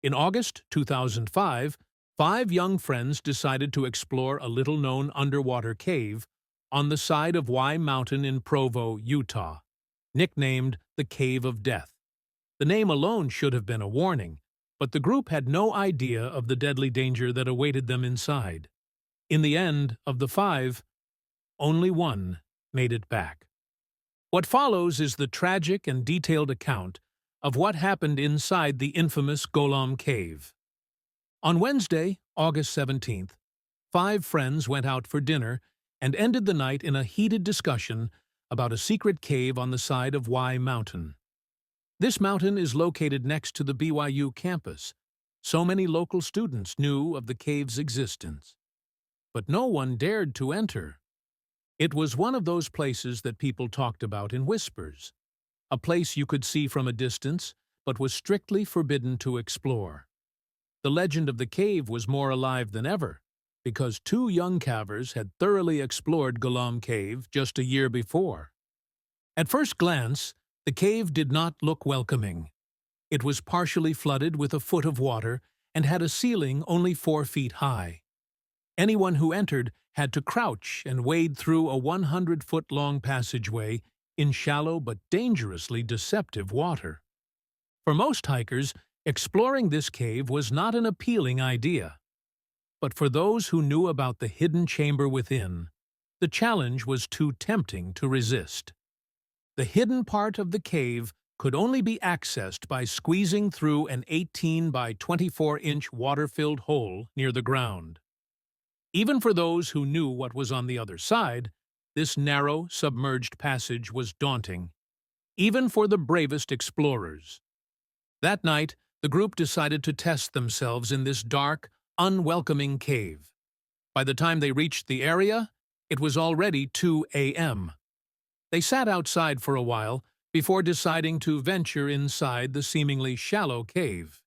In August 2005, five young friends decided to explore a little-known underwater cave on the side of Y Mountain in Provo, Utah, nicknamed the Cave of Death. The name alone should have been a warning, but the group had no idea of the deadly danger that awaited them inside. In the end, of the five, only one made it back. What follows is the tragic and detailed account of what happened inside the infamous Golom Cave. On Wednesday, August 17th, five friends went out for dinner and ended the night in a heated discussion about a secret cave on the side of Y Mountain. This mountain is located next to the BYU campus. So many local students knew of the cave's existence. But no one dared to enter. It was one of those places that people talked about in whispers, a place you could see from a distance, but was strictly forbidden to explore. The legend of the cave was more alive than ever, because two young cavers had thoroughly explored Golom Cave just a year before. At first glance, the cave did not look welcoming. It was partially flooded with a foot of water and had a ceiling only 4 feet high. Anyone who entered had to crouch and wade through a 100-foot-long passageway in shallow but dangerously deceptive water. For most hikers, exploring this cave was not an appealing idea. But for those who knew about the hidden chamber within, the challenge was too tempting to resist. The hidden part of the cave could only be accessed by squeezing through an 18 by 24-inch water-filled hole near the ground. Even for those who knew what was on the other side, this narrow, submerged passage was daunting, even for the bravest explorers. That night, the group decided to test themselves in this dark, unwelcoming cave. By the time they reached the area, it was already 2 a.m. They sat outside for a while before deciding to venture inside the seemingly shallow cave.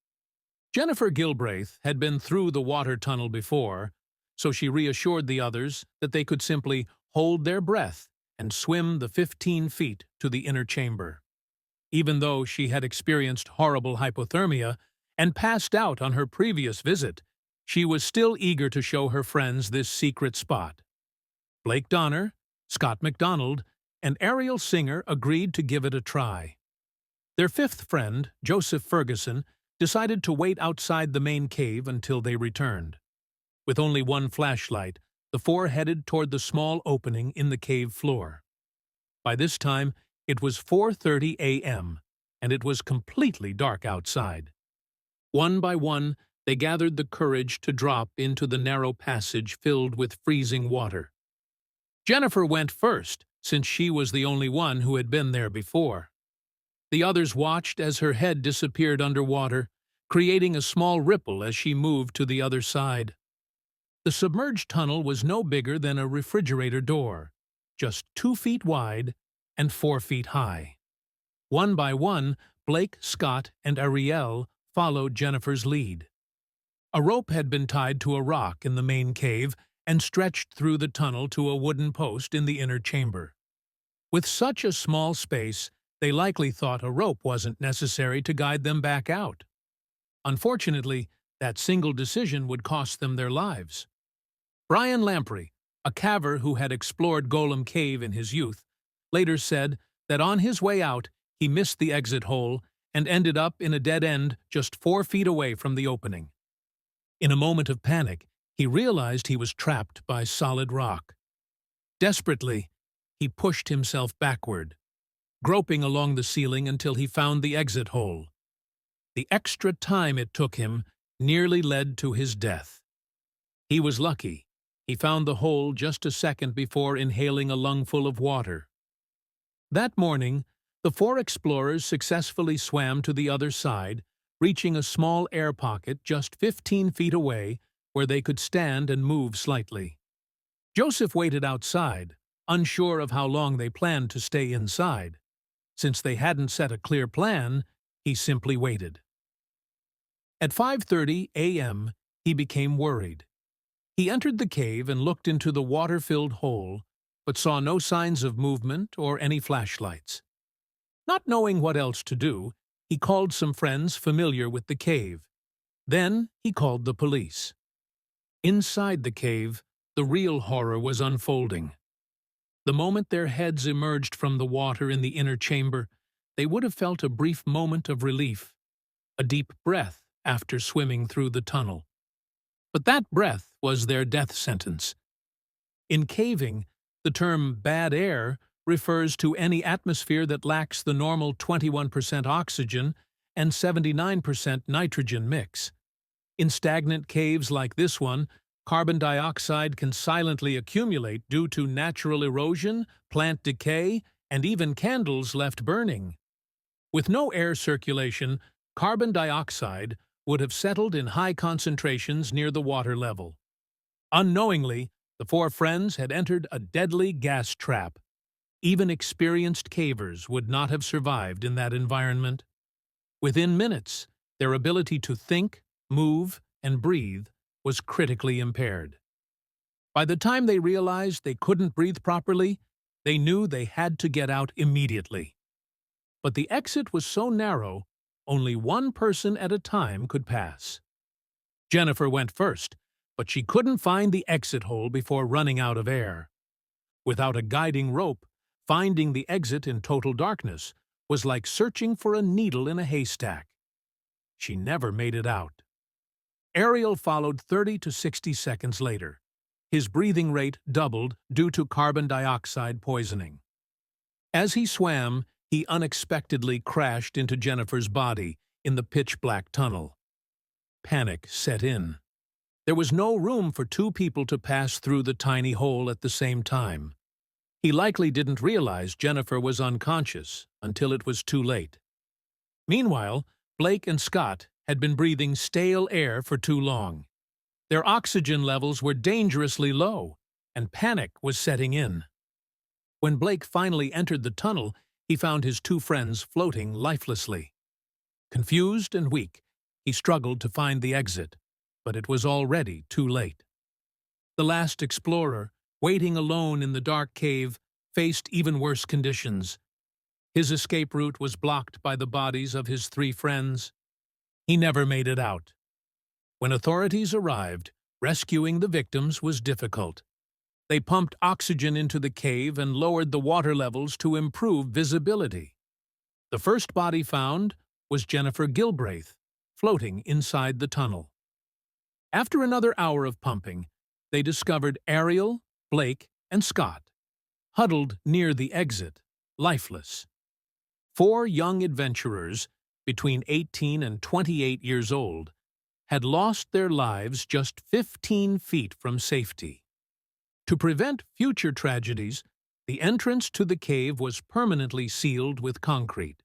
Jennifer Gilbraith had been through the water tunnel before, so she reassured the others that they could simply hold their breath and swim the 15 feet to the inner chamber. Even though she had experienced horrible hypothermia and passed out on her previous visit, she was still eager to show her friends this secret spot. Blake Donner, Scott McDonald, and Ariel Singer agreed to give it a try. Their fifth friend, Joseph Ferguson, decided to wait outside the main cave until they returned. With only one flashlight, the four headed toward the small opening in the cave floor. By this time, it was 4:30 a.m., and it was completely dark outside. One by one, they gathered the courage to drop into the narrow passage filled with freezing water. Jennifer went first, since she was the only one who had been there before. The others watched as her head disappeared underwater, creating a small ripple as she moved to the other side. The submerged tunnel was no bigger than a refrigerator door, just 2 feet wide and 4 feet high. One by one, Blake, Scott, and Ariel followed Jennifer's lead. A rope had been tied to a rock in the main cave and stretched through the tunnel to a wooden post in the inner chamber. With such a small space, they likely thought a rope wasn't necessary to guide them back out. Unfortunately, that single decision would cost them their lives. Brian Lamprey, a caver who had explored Golom Cave in his youth, later said that on his way out, he missed the exit hole and ended up in a dead end just 4 feet away from the opening. In a moment of panic, he realized he was trapped by solid rock. Desperately, he pushed himself backward, groping along the ceiling until he found the exit hole. The extra time it took him nearly led to his death. He was lucky. He found the hole just a second before inhaling a lungful of water. That morning, the four explorers successfully swam to the other side, reaching a small air pocket just 15 feet away where they could stand and move slightly. Joseph waited outside, unsure of how long they planned to stay inside. Since they hadn't set a clear plan, he simply waited. At 5:30 a.m., he became worried. He entered the cave and looked into the water-filled hole, but saw no signs of movement or any flashlights. Not knowing what else to do, he called some friends familiar with the cave. Then he called the police. Inside the cave, the real horror was unfolding. The moment their heads emerged from the water in the inner chamber, they would have felt a brief moment of relief, a deep breath after swimming through the tunnel. But that breath was their death sentence. In caving, the term bad air refers to any atmosphere that lacks the normal 21% oxygen and 79% nitrogen mix. In stagnant caves like this one, carbon dioxide can silently accumulate due to natural erosion, plant decay, and even candles left burning. With no air circulation, carbon dioxide would have settled in high concentrations near the water level. Unknowingly, the four friends had entered a deadly gas trap. Even experienced cavers would not have survived in that environment. Within minutes, their ability to think, move, and breathe was critically impaired. By the time they realized they couldn't breathe properly, they knew they had to get out immediately. But the exit was so narrow, only one person at a time could pass. Jennifer went first, but she couldn't find the exit hole before running out of air. Without a guiding rope, finding the exit in total darkness was like searching for a needle in a haystack. She never made it out. Ariel followed 30 to 60 seconds later. His breathing rate doubled due to carbon dioxide poisoning. As he swam, he unexpectedly crashed into Jennifer's body in the pitch-black tunnel. Panic set in. There was no room for two people to pass through the tiny hole at the same time. He likely didn't realize Jennifer was unconscious until it was too late. Meanwhile, Blake and Scott had been breathing stale air for too long. Their oxygen levels were dangerously low, and panic was setting in. When Blake finally entered the tunnel, he found his two friends floating lifelessly. Confused and weak, he struggled to find the exit, but it was already too late. The last explorer, waiting alone in the dark cave, faced even worse conditions. His escape route was blocked by the bodies of his three friends. He never made it out. When authorities arrived, rescuing the victims was difficult. They pumped oxygen into the cave and lowered the water levels to improve visibility. The first body found was Jennifer Gilbraith, floating inside the tunnel. After another hour of pumping, they discovered Ariel, Blake, and Scott, huddled near the exit, lifeless. Four young adventurers, between 18 and 28 years old, had lost their lives just 15 feet from safety. To prevent future tragedies, the entrance to the cave was permanently sealed with concrete.